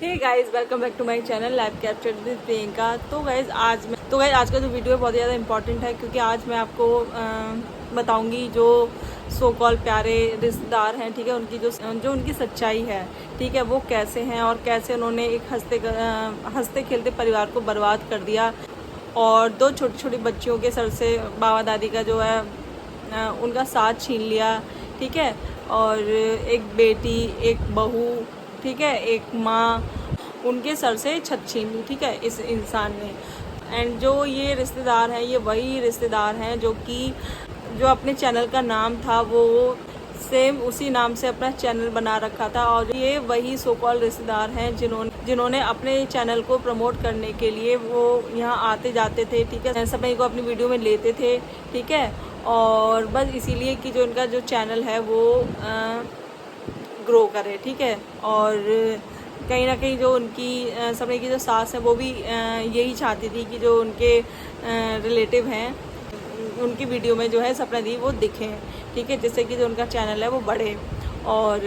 Hey guys, welcome back to my channel live capture with Priyanka. तो guys आज का जो वीडियो है बहुत ज़्यादा इंपॉर्टेंट है, क्योंकि आज मैं आपको बताऊंगी जो सो कॉल प्यारे रिश्तेदार हैं, ठीक है, उनकी जो उनकी सच्चाई है, ठीक है, वो कैसे हैं और कैसे उन्होंने एक हंसते खेलते परिवार को बर्बाद कर दिया और दो छोटी छोटी बच्चियों के सर से बाबा दादी का जो है उनका साथ छीन लिया, ठीक है, और एक बेटी, एक बहू, ठीक है, एक माँ, उनके सर से छत छीन ली, ठीक है, इस इंसान ने। एंड जो ये रिश्तेदार हैं, ये वही रिश्तेदार हैं जो अपने चैनल का नाम था वो सेम उसी नाम से अपना चैनल बना रखा था, और ये वही सो कॉल रिश्तेदार हैं जिन्होंने अपने चैनल को प्रमोट करने के लिए वो यहाँ आते जाते थे, ठीक है, समय को अपनी वीडियो में लेते थे, ठीक है, और बस इसीलिए कि जो इनका जो चैनल है वो ग्रो करे, ठीक है। और कहीं ना कहीं जो उनकी समय की जो सास है वो भी यही चाहती थी कि जो उनके रिलेटिव हैं उनकी वीडियो में जो है सपना दी वो दिखें, ठीक है, जिससे कि जो उनका चैनल है वो बढ़े। और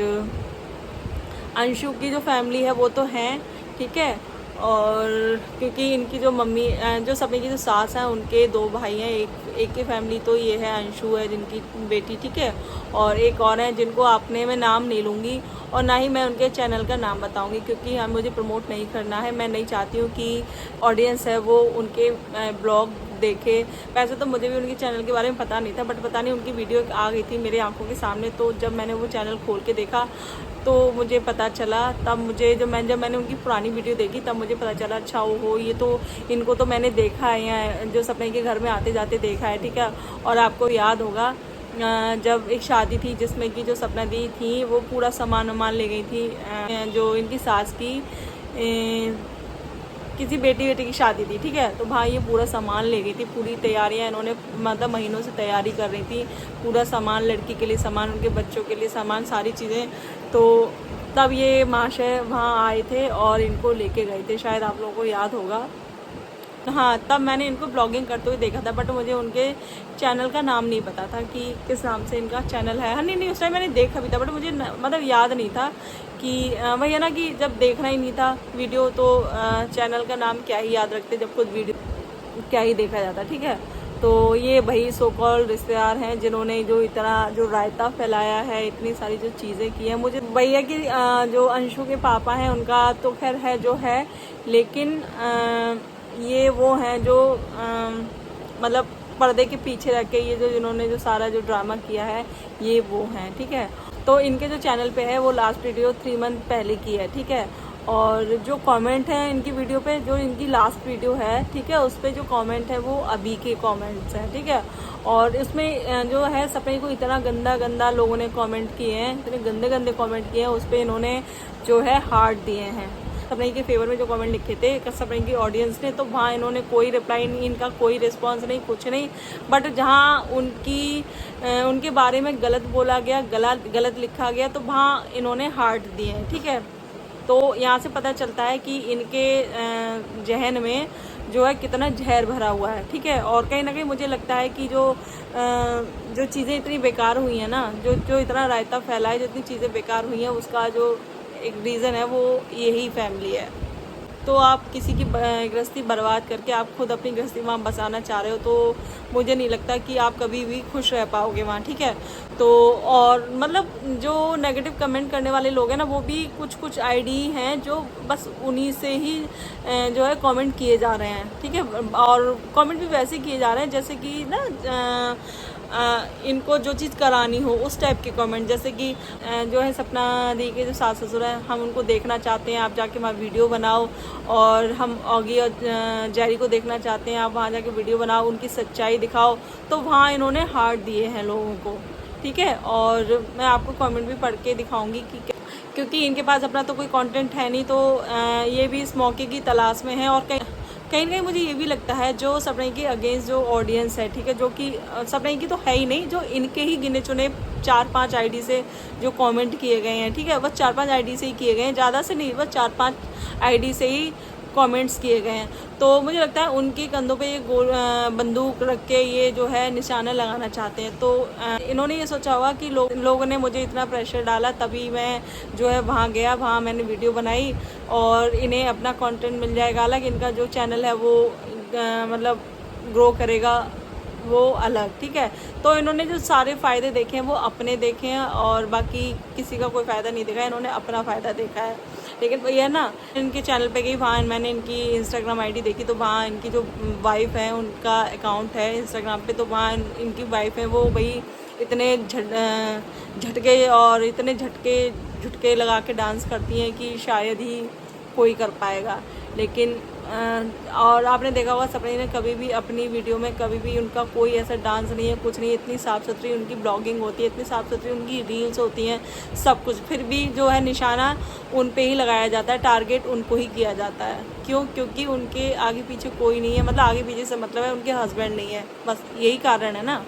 अंशु की जो फैमिली है वो तो है, ठीक है, और क्योंकि इनकी जो मम्मी जो सपने की जो सास है उनके दो भाई हैं, एक की फैमिली तो ये है, अंशु है जिनकी बेटी, ठीक है, और एक और है जिनको आपने मैं नाम नहीं लूँगी और ना ही मैं उनके चैनल का नाम बताऊंगी, क्योंकि मुझे प्रमोट नहीं करना है। मैं नहीं चाहती हूँ कि ऑडियंस है वो उनके ब्लॉग देखे। वैसे तो मुझे भी उनके चैनल के बारे में पता नहीं था, बट पता नहीं उनकी वीडियो आ गई थी मेरे आंखों के सामने, तो जब मैंने वो चैनल खोल के देखा तो मुझे पता चला, तब मुझे जब मैंने उनकी पुरानी वीडियो देखी तब मुझे पता चला, अच्छा हो ये तो इनको तो मैंने देखा है यहाँ जो सपने के घर में आते जाते देखा है, ठीक है। और आपको याद होगा जब एक शादी थी जिसमें कि जो सपना दी थी वो पूरा सामान वामान ले गई थी, जो इनकी सास की किसी बेटी की शादी थी, ठीक है, तो भाई ये पूरा सामान ले गई थी, पूरी तैयारियां इन्होंने मतलब महीनों से तैयारी कर रही थी, पूरा सामान, लड़की के लिए सामान, उनके बच्चों के लिए सामान, सारी चीज़ें। तो तब ये महाशय वहाँ आए थे और इनको लेके गए थे, शायद आप लोगों को याद होगा। हाँ, तब मैंने इनको ब्लॉगिंग करते हुए देखा था, बट मुझे उनके चैनल का नाम नहीं पता था कि किस नाम से इनका चैनल है। हाँ, नहीं, उस टाइम मैंने देखा भी था, बट मुझे मतलब याद नहीं था कि वही है ना कि जब देखना ही नहीं था वीडियो तो चैनल का नाम क्या ही याद रखते जब खुद वीडियो क्या ही देखा जाता, ठीक है। तो ये वही सो कॉल रिश्तेदार हैं जिन्होंने जो इतना जो रायता फैलाया है, इतनी सारी जो चीज़ें की हैं। मुझे वही है कि जो अंशु के पापा हैं उनका तो खैर है जो है, लेकिन ये वो हैं जो मतलब पर्दे के पीछे रह के ये जो जिन्होंने जो सारा जो ड्रामा किया है ये वो हैं, ठीक है। तो इनके जो चैनल पे है वो लास्ट वीडियो 3 मंथ पहले की है, ठीक है, और जो कमेंट है इनकी वीडियो पे, जो इनकी लास्ट वीडियो है, ठीक है, उस पर जो कमेंट है वो अभी के कमेंट्स हैं, ठीक है। और इसमें जो है सपने को इतना गंदा गंदा लोगों ने कमेंट किए हैं, इतने गंदे गंदे कमेंट किए हैं, उस पर इन्होंने जो है हार्ट दिए हैं सपने के फेवर में जो कमेंट लिखे थे सपने की ऑडियंस ने, तो वहाँ इन्होंने कोई रिप्लाई नहीं, इनका कोई रिस्पांस नहीं, कुछ नहीं। बट जहाँ उनके बारे में गलत बोला गया, गलत लिखा गया, तो वहाँ इन्होंने हार्ट दिए हैं, ठीक है। तो यहाँ से पता चलता है कि इनके जहन में जो है कितना जहर भरा हुआ है, ठीक है। और कहीं ना कहीं मुझे लगता है कि जो चीज़ें इतनी बेकार हुई हैं ना, जो इतना रायता फैला है, जो इतनी चीज़ें बेकार हुई हैं, उसका जो एक रीज़न है वो यही फैमिली है। तो आप किसी की गृहस्थी बर्बाद करके आप खुद अपनी गृहस्थी वहाँ बसाना चाह रहे हो, तो मुझे नहीं लगता कि आप कभी भी खुश रह पाओगे वहाँ, ठीक है। तो और मतलब जो नेगेटिव कमेंट करने वाले लोग हैं ना, वो भी कुछ आईडी हैं जो बस उन्हीं से ही जो है कमेंट किए जा रहे हैं, ठीक है। और कमेंट भी वैसे किए जा रहे हैं जैसे कि ना इनको जो चीज़ करानी हो उस टाइप के कमेंट, जैसे कि जो है सपना दी के जो सास ससुर हैं, हम उनको देखना चाहते हैं, आप जाके वहाँ वीडियो बनाओ, और हम ऑगी और जेरी को देखना चाहते हैं, आप वहाँ जाके वीडियो बनाओ, उनकी सच्चाई दिखाओ। तो वहाँ इन्होंने हार्ट दिए हैं लोगों को, ठीक है। और मैं आपको कमेंट भी पढ़ के दिखाऊंगी कि क्योंकि इनके पास अपना तो कोई कंटेंट है नहीं, तो ये भी इस मौके की तलाश में है। और कहीं ना कहीं मुझे ये भी लगता है जो सपने के अगेंस्ट जो ऑडियंस है, ठीक है, जो कि सपने की तो है ही नहीं, जो इनके ही गिने चुने 4-5 आईडी से जो कमेंट किए गए हैं, ठीक है, बस 4-5 आईडी से ही किए गए हैं, ज़्यादा से नहीं, बस 4-5 आईडी से ही कमेंट्स किए गए हैं। तो मुझे लगता है उनके कंधों पे ये बंदूक रख के ये जो है निशाना लगाना चाहते हैं। तो इन्होंने ये सोचा होगा कि लोगों ने मुझे इतना प्रेशर डाला तभी मैं जो है वहाँ गया, वहाँ मैंने वीडियो बनाई और इन्हें अपना कंटेंट मिल जाएगा। हालांकि इनका जो चैनल है वो मतलब ग्रो करेगा वो अलग, ठीक है। तो इन्होंने जो सारे फ़ायदे देखे हैं वो अपने देखे हैं और बाकी किसी का कोई फ़ायदा नहीं देखा है, इन्होंने अपना फ़ायदा देखा है। लेकिन भैया ना, इनके चैनल पे गई, वहाँ मैंने इनकी इंस्टाग्राम आईडी देखी तो वहाँ इनकी जो वाइफ है उनका अकाउंट है इंस्टाग्राम पे, तो वहाँ इनकी वाइफ है वो भाई इतने झटके और इतने झटके लगा के डांस करती हैं कि शायद ही कोई कर पाएगा। लेकिन और आपने देखा होगा सपनी ने कभी भी अपनी वीडियो में कभी भी उनका कोई ऐसा डांस नहीं है, कुछ नहीं, इतनी साफ़ सुथरी उनकी ब्लॉगिंग होती है, इतनी साफ़ सुथरी उनकी रील्स होती हैं, सब कुछ। फिर भी जो है निशाना उन पे ही लगाया जाता है, टारगेट उनको ही किया जाता है। क्यों? क्योंकि उनके आगे पीछे कोई नहीं है, मतलब आगे पीछे से मतलब है उनके हस्बैंड नहीं है, बस यही कारण है ना।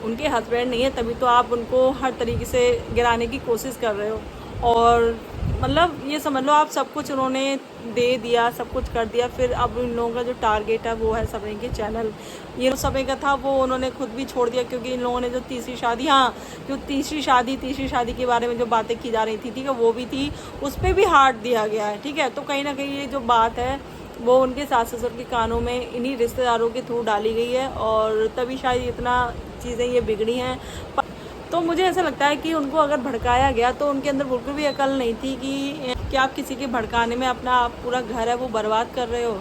उनके हस्बैंड नहीं है तभी तो आप उनको हर तरीके से गिराने की कोशिश कर रहे हो। और मतलब ये समझ लो आप सब कुछ उन्होंने दे दिया, सब कुछ कर दिया, फिर अब इन लोगों का जो टारगेट है वो है सभी के चैनल। ये सभी का था वो उन्होंने खुद भी छोड़ दिया, क्योंकि इन लोगों ने जो तीसरी शादी, हाँ जो तीसरी शादी के बारे में जो बातें की जा रही थी, ठीक है, वो भी थी, उस पर भी हाथ दिया गया है, ठीक है। तो कहीं ना कहीं ये जो बात है वो उनके सास ससुर के कानों में इन्हीं रिश्तेदारों के थ्रू डाली गई है और तभी शायद इतना चीज़ें ये बिगड़ी हैं। तो मुझे ऐसा लगता है कि उनको अगर भड़काया गया तो उनके अंदर बिल्कुल भी अकल नहीं थी कि आप किसी के भड़काने में अपना आप पूरा घर है वो बर्बाद कर रहे हो,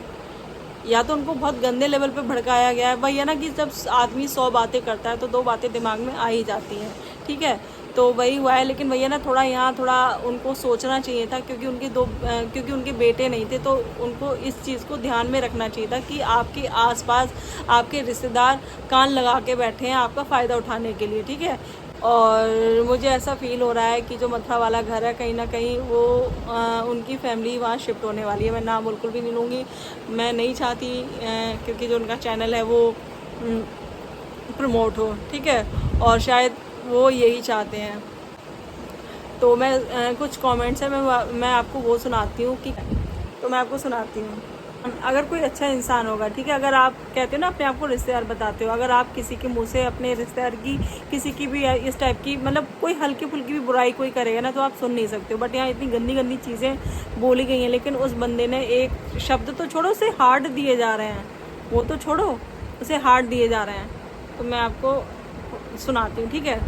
या तो उनको बहुत गंदे लेवल पे भड़काया गया है। वही है ना कि जब आदमी 100 बातें करता है तो 2 बातें दिमाग में आ ही जाती हैं, ठीक है। तो वही हुआ है। लेकिन भैया ना थोड़ा उनको सोचना चाहिए था, क्योंकि उनके बेटे नहीं थे, तो उनको इस चीज़ को ध्यान में रखना चाहिए था कि आपके आसपास आपके रिश्तेदार कान लगा के बैठे हैं आपका फ़ायदा उठाने के लिए, ठीक है। और मुझे ऐसा फील हो रहा है कि जो मथुरा वाला घर है कहीं ना कहीं वो उनकी फैमिली वहाँ शिफ्ट होने वाली है। मैं नाम बिल्कुल भी नहीं लूँगी, मैं नहीं चाहती क्योंकि जो उनका चैनल है वो प्रमोट हो, ठीक है, और शायद वो यही चाहते हैं। तो मैं कुछ कमेंट्स है मैं आपको वो सुनाती हूँ कि तो मैं आपको सुनाती हूँ। अगर कोई अच्छा इंसान होगा, ठीक है, अगर आप कहते हो ना अपने आप को रिश्तेदार बताते हो, अगर आप किसी के मुंह से अपने रिश्तेदार की किसी की भी इस टाइप की मतलब कोई हल्की फुल्की भी बुराई कोई करेगा ना तो आप सुन नहीं सकते हो। बट यहाँ इतनी गंदी गंदी चीज़ें बोली गई हैं, लेकिन उस बंदे ने एक शब्द तो छोड़ो, उसे हार्ट दिए जा रहे हैं, वो तो छोड़ो, उसे हार्ट दिए जा रहे हैं। तो मैं आपको सुनाती हूँ, ठीक है।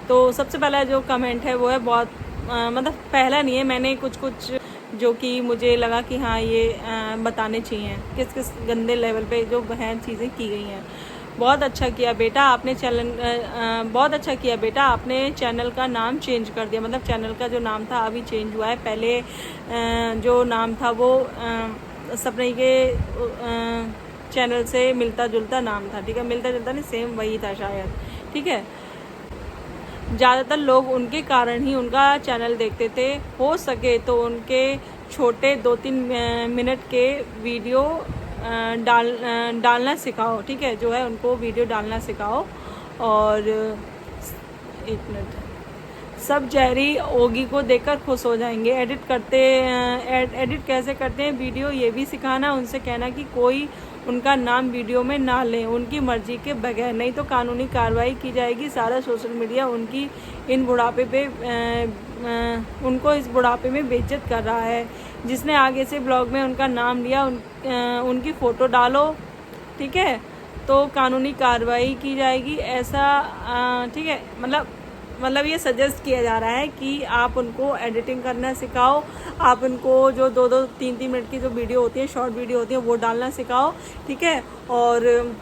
तो सबसे पहला जो कमेंट है वो है बहुत मतलब पहला नहीं है, मैंने कुछ जो कि मुझे लगा कि हाँ ये बताने चाहिए किस किस गंदे लेवल पे जो बहन चीज़ें की गई हैं। बहुत अच्छा किया बेटा आपने बहुत अच्छा किया बेटा आपने चैनल का नाम चेंज कर दिया। मतलब चैनल का जो नाम था अभी चेंज हुआ है, पहले जो नाम था वो सपने के चैनल से मिलता जुलता नाम था, ठीक है, मिलता जुलता नहीं, सेम वही था शायद, ठीक है। ज़्यादातर लोग उनके कारण ही उनका चैनल देखते थे, हो सके तो उनके छोटे 2-3 मिनट के वीडियो डालना सिखाओ, ठीक है, जो है उनको वीडियो डालना सिखाओ। और 1 मिनट, सब जहरी ओगी को देखकर खुश हो जाएंगे। एडिट कैसे करते हैं वीडियो ये भी सिखाना, उनसे कहना कि कोई उनका नाम वीडियो में ना लें उनकी मर्जी के बगैर, नहीं तो कानूनी कार्रवाई की जाएगी। सारा सोशल मीडिया उनकी इन बुढ़ापे पे उनको इस बुढ़ापे में बेइज्जत कर रहा है। जिसने आगे से ब्लॉग में उनका नाम लिया उनकी फ़ोटो डालो, ठीक है, तो कानूनी कार्रवाई की जाएगी, ऐसा ठीक है। मतलब ये सजेस्ट किया जा रहा है कि आप उनको एडिटिंग करना सिखाओ, आप उनको जो 2-2, 3-3 मिनट की जो वीडियो होती है, शॉर्ट वीडियो होती है, वो डालना सिखाओ, ठीक है। और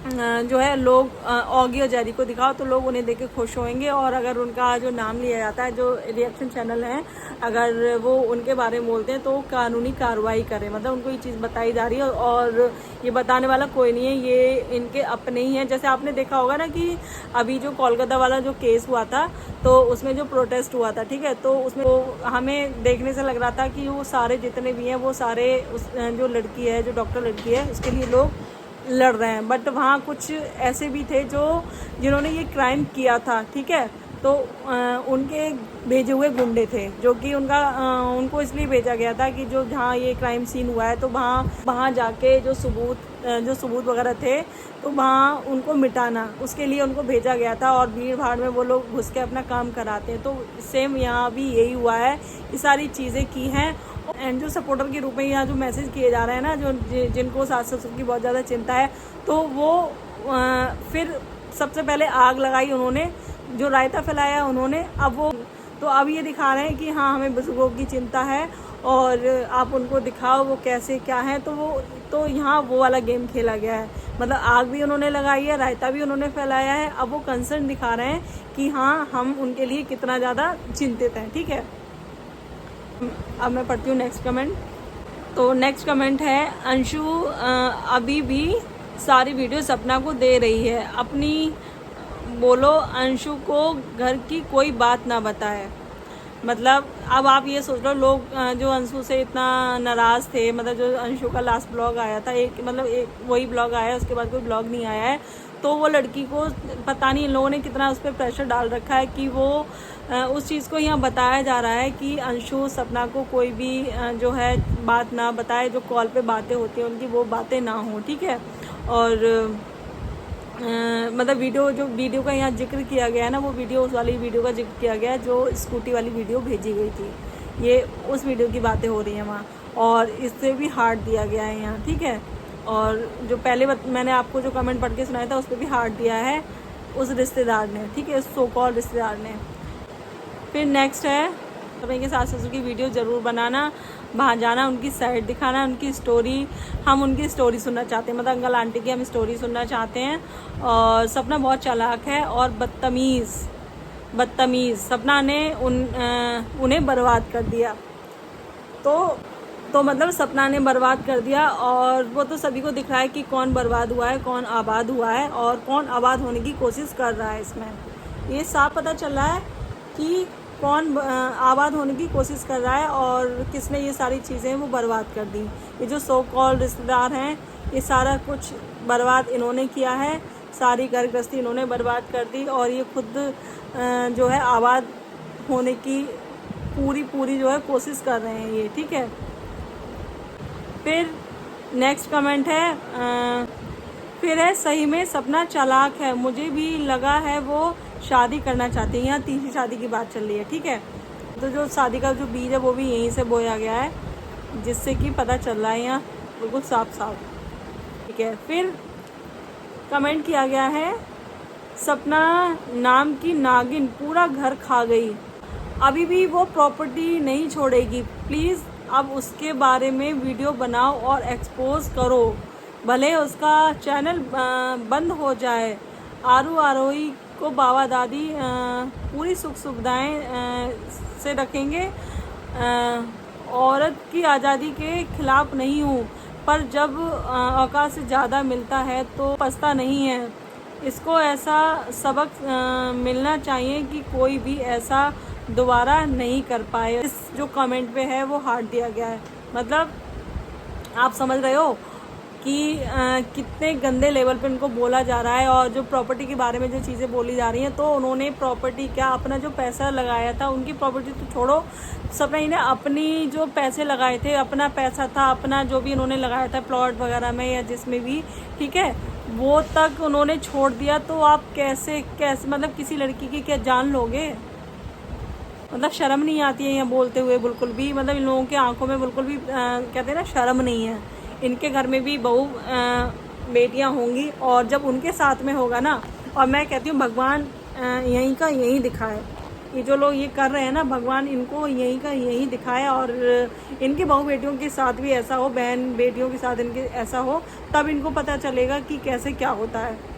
जो है लोग ऑगी और जेरी को दिखाओ तो लोग उन्हें देख के खुश होंगे। और अगर उनका जो नाम लिया जाता है, जो रिएक्शन चैनल है, अगर वो उनके बारे में बोलते हैं तो कानूनी कार्रवाई करें। मतलब उनको ये चीज़ बताई जा रही है और ये बताने वाला कोई नहीं है, ये इनके अपने ही हैं। जैसे आपने देखा होगा ना कि अभी जो कोलकाता वाला जो केस हुआ था तो उसमें जो प्रोटेस्ट हुआ था, ठीक है, तो उसमें वो हमें देखने से लग रहा था कि वो सारे जितने भी हैं वो सारे जो लड़की है, जो डॉक्टर लड़की है, उसके लिए लोग लड़ रहे हैं। बट वहाँ कुछ ऐसे भी थे जिन्होंने ये क्राइम किया था, ठीक है। तो उनके भेजे हुए गुंडे थे, जो कि उनको इसलिए भेजा गया था कि जो जहाँ ये क्राइम सीन हुआ है तो वहाँ जाके जो सबूत वगैरह थे तो वहाँ उनको मिटाना, उसके लिए उनको भेजा गया था। और भीड़ भाड़ में वो लोग घुस के अपना काम कराते हैं। तो सेम यहाँ भी यही हुआ है, ये सारी चीज़ें की हैं। एंड जो सपोर्टर के रूप में यहाँ जो मैसेज किए जा रहे हैं ना, जो जिनको सास ससुर की बहुत ज़्यादा चिंता है, तो वो फिर सबसे पहले आग लगाई उन्होंने, जो रायता फैलाया उन्होंने। अब ये दिखा रहे हैं कि हाँ हमें बुजुर्गों की चिंता है और आप उनको दिखाओ वो कैसे क्या है। तो यहाँ वो वाला गेम खेला गया है, मतलब आग भी उन्होंने लगाई है, रायता भी उन्होंने फैलाया है। अब वो कंसर्न दिखा रहे हैं कि हाँ हम उनके लिए कितना ज़्यादा चिंतित हैं, ठीक है। अब मैं पढ़ती हूँ नेक्स्ट कमेंट। तो नेक्स्ट कमेंट है, अंशु अभी भी सारी वीडियो सपना को दे रही है, अपनी बोलो अंशु को घर की कोई बात ना बताए। मतलब अब आप ये सोच लो, लोग जो अंशु से इतना नाराज़ थे, मतलब जो अंशु का लास्ट ब्लॉग आया था, एक वही ब्लॉग आया है, उसके बाद कोई ब्लॉग नहीं आया है। तो वो लड़की को पता नहीं इन लोगों ने कितना उस पर प्रेशर डाल रखा है कि वो उस चीज़ को यहाँ बताया जा रहा है कि अंशु सपना को कोई भी जो है बात ना बताए, जो कॉल पे बातें होती हैं उनकी वो बातें ना हो, ठीक है। और मतलब वीडियो का यहाँ जिक्र किया गया है ना, वो उस वाली वीडियो का जिक्र किया गया है जो स्कूटी वाली वीडियो भेजी गई थी, ये उस वीडियो की बातें हो रही हैं वहाँ। और इससे भी हार्ट दिया गया है यहाँ, ठीक है। और जो पहले मैंने आपको जो कमेंट पढ़ के सुनाया था उस पर भी हार्ट दिया है उस रिश्तेदार ने, ठीक है, सो कॉल रिश्तेदार ने। फिर नेक्स्ट है, अपने सास ससुर की वीडियो ज़रूर बनाना, वहाँ जाना, उनकी साइड दिखाना, उनकी स्टोरी, हम उनकी स्टोरी सुनना चाहते हैं, मतलब अंकल आंटी की हम स्टोरी सुनना चाहते हैं। और सपना बहुत चालाक है और बदतमीज़ सपना ने उन्हें बर्बाद कर दिया। तो मतलब सपना ने बर्बाद कर दिया, और वो तो सभी को दिख रहा है कि कौन बर्बाद हुआ है, कौन आबाद हुआ है और कौन आबाद होने की कोशिश कर रहा है। इसमें ये साफ पता चल रहा है कि कौन आबाद होने की कोशिश कर रहा है और किसने ये सारी चीज़ें वो बर्बाद कर दी। ये जो सो कॉल्ड रिश्तेदार हैं, ये सारा कुछ बर्बाद इन्होंने किया है, सारी घर गृहस्थी इन्होंने बर्बाद कर दी, और ये खुद जो है आबाद होने की पूरी जो है कोशिश कर रहे हैं ये, ठीक है। फिर नेक्स्ट कमेंट है, फिर है, सही में सपना चालाक है, मुझे भी लगा है वो शादी करना चाहती है। यहाँ तीसरी शादी की बात चल रही है, ठीक है। तो जो शादी का जो बीज है वो भी यहीं से बोया गया है, जिससे कि पता चल रहा है यहाँ बिल्कुल साफ, ठीक है। फिर कमेंट किया गया है, सपना नाम की नागिन पूरा घर खा गई, अभी भी वो प्रॉपर्टी नहीं छोड़ेगी, प्लीज़ अब उसके बारे में वीडियो बनाओ और एक्सपोज करो, भले उसका चैनल बंद हो जाए। आरोही को बाबा दादी पूरी सुख सुविधाएं से रखेंगे, औरत की आज़ादी के खिलाफ नहीं हूँ, पर जब औकात से ज़्यादा मिलता है तो पछता नहीं है। इसको ऐसा सबक मिलना चाहिए कि कोई भी ऐसा दोबारा नहीं कर पाए। इस जो कमेंट पे है वो हार्ट दिया गया है। मतलब आप समझ रहे हो कि कितने गंदे लेवल पे उनको बोला जा रहा है। और जो प्रॉपर्टी के बारे में जो चीज़ें बोली जा रही हैं, तो उन्होंने प्रॉपर्टी क्या, अपना जो पैसा लगाया था, उनकी प्रॉपर्टी तो छोड़ो, सपना ने अपनी जो पैसे लगाए थे, अपना पैसा था, अपना जो भी उन्होंने लगाया था प्लॉट वगैरह में या जिसमें भी, ठीक है, वो तक उन्होंने छोड़ दिया। तो आप कैसे मतलब किसी लड़की की क्या जान लोगे? मतलब शर्म नहीं आती है यहाँ बोलते हुए बिल्कुल भी। मतलब इन लोगों के आंखों में बिल्कुल भी कहते हैं ना, शर्म नहीं है। इनके घर में भी बहू बेटियां होंगी, और जब उनके साथ में होगा ना, और मैं कहती हूँ भगवान यहीं का यहीं दिखाए, ये जो लोग ये कर रहे हैं ना, भगवान इनको यहीं का यहीं दिखाए, और इनकी बहू बेटियों के साथ भी ऐसा हो, बहन बेटियों के साथ इनके ऐसा हो, तब इनको पता चलेगा कि कैसे क्या होता है।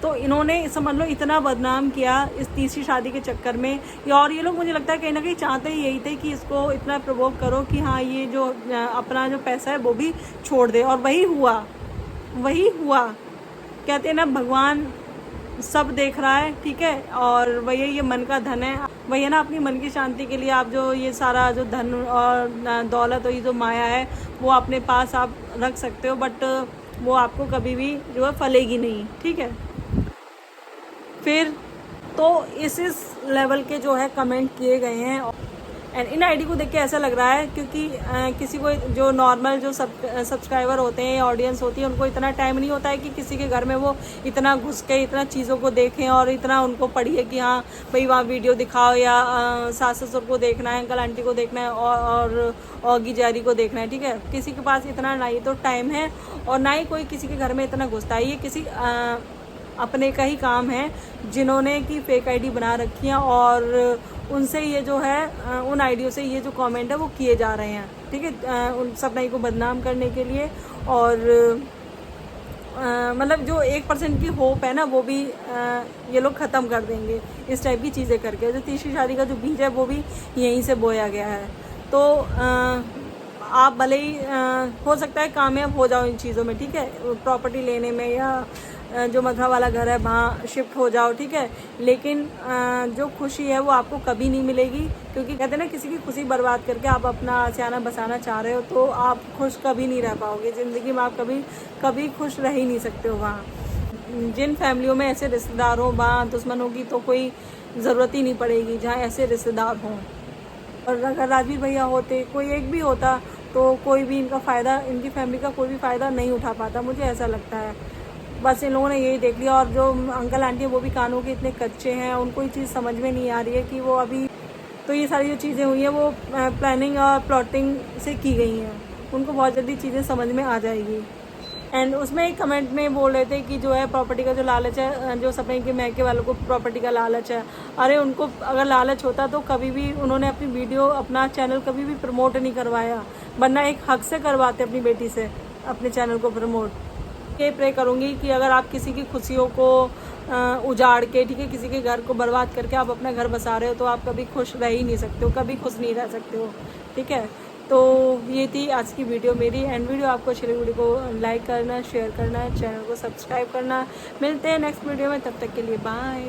तो इन्होंने समझ लो इतना बदनाम किया इस तीसरी शादी के चक्कर में। और ये लोग मुझे लगता है कहीं ना कहीं चाहते ही यही थे कि इसको इतना प्रवोक करो कि हाँ ये जो अपना जो पैसा है वो भी छोड़ दे। और वही हुआ। कहते हैं ना, भगवान सब देख रहा है, ठीक है। और वही ये मन का धन है, वही है ना, अपनी मन की शांति के लिए आप जो ये सारा जो धन और दौलत और ये जो माया है वो अपने पास आप रख सकते हो, बट वो आपको कभी भी जो है फलेगी नहीं, ठीक है। फिर तो इस लेवल के जो है कमेंट किए गए हैं। एंड इन आईडी को देख के ऐसा लग रहा है क्योंकि किसी को जो नॉर्मल जो सब्सक्राइबर होते हैं, ऑडियंस होती है, उनको इतना टाइम नहीं होता है कि किसी के घर में वो इतना घुस के इतना चीज़ों को देखें और इतना उनको पढ़िए कि हाँ भाई वहाँ वीडियो दिखाओ या सास ससुर को देखना है, अंकल आंटी को देखना है और औगी जारी को देखना है। ठीक है, किसी के पास इतना ना ही तो टाइम है और ना ही कोई किसी के घर में इतना घुसता है। ये किसी अपने का ही काम है जिन्होंने की फेक आईडी बना रखी है और उनसे ये जो है उन आईडियों से ये जो कमेंट है वो किए जा रहे हैं। ठीक है, उन सपनाई को बदनाम करने के लिए और मतलब जो 1% की होप है ना वो भी ये लोग ख़त्म कर देंगे इस टाइप की चीज़ें करके। जो तीसरी शादी का जो बीज है वो भी यहीं से बोया गया है। तो आप भले ही हो सकता है कामयाब हो जाओ इन चीज़ों में, ठीक है, प्रॉपर्टी लेने में या जो मथुरा वाला घर है वहाँ शिफ्ट हो जाओ, ठीक है, लेकिन जो खुशी है वो आपको कभी नहीं मिलेगी। क्योंकि कहते हैं ना किसी की खुशी बर्बाद करके आप अपना आशियाना बसाना चाह रहे हो तो आप खुश कभी नहीं रह पाओगे ज़िंदगी में। आप कभी खुश रह ही नहीं सकते हो वहाँ। जिन फैमिलियों में ऐसे रिश्तेदार हों वहाँ दुश्मनों की तो कोई ज़रूरत ही नहीं पड़ेगी जहाँ ऐसे रिश्तेदार हों। और अगर राजवीर भैया होते, कोई एक भी होता तो कोई भी इनका फ़ायदा, इनकी फैमिली का कोई भी फ़ायदा नहीं उठा पाता, मुझे ऐसा लगता है। बस इन लोगों ने यही देख लिया। और जो अंकल आंटी हैं वो भी कानों के इतने कच्चे हैं, उनको ये चीज़ समझ में नहीं आ रही है कि वो अभी तो ये सारी जो चीज़ें हुई हैं वो प्लानिंग और प्लॉटिंग से की गई हैं। उनको बहुत जल्दी चीज़ें समझ में आ जाएगी। एंड उसमें एक कमेंट में बोल रहे थे कि जो है प्रॉपर्टी का जो लालच है, जो सपने के मैके वालों को प्रॉपर्टी का लालच है। अरे उनको अगर लालच होता तो कभी भी उन्होंने अपनी वीडियो, अपना चैनल कभी भी प्रमोट नहीं करवाया, वरना एक हक से करवाते अपनी बेटी से अपने चैनल को प्रमोट। ये प्रे करूँगी कि अगर आप किसी की खुशियों को उजाड़ के, ठीक है, किसी के घर को बर्बाद करके आप अपना घर बसा रहे हो तो आप कभी खुश रह ही नहीं सकते हो, कभी खुश नहीं रह सकते हो। ठीक है, तो ये थी आज की वीडियो मेरी। एंड वीडियो आपको अच्छी लगी, वीडियो को लाइक करना, शेयर करना, चैनल को सब्सक्राइब करना। मिलते हैं नेक्स्ट वीडियो में, तब तक के लिए बाय।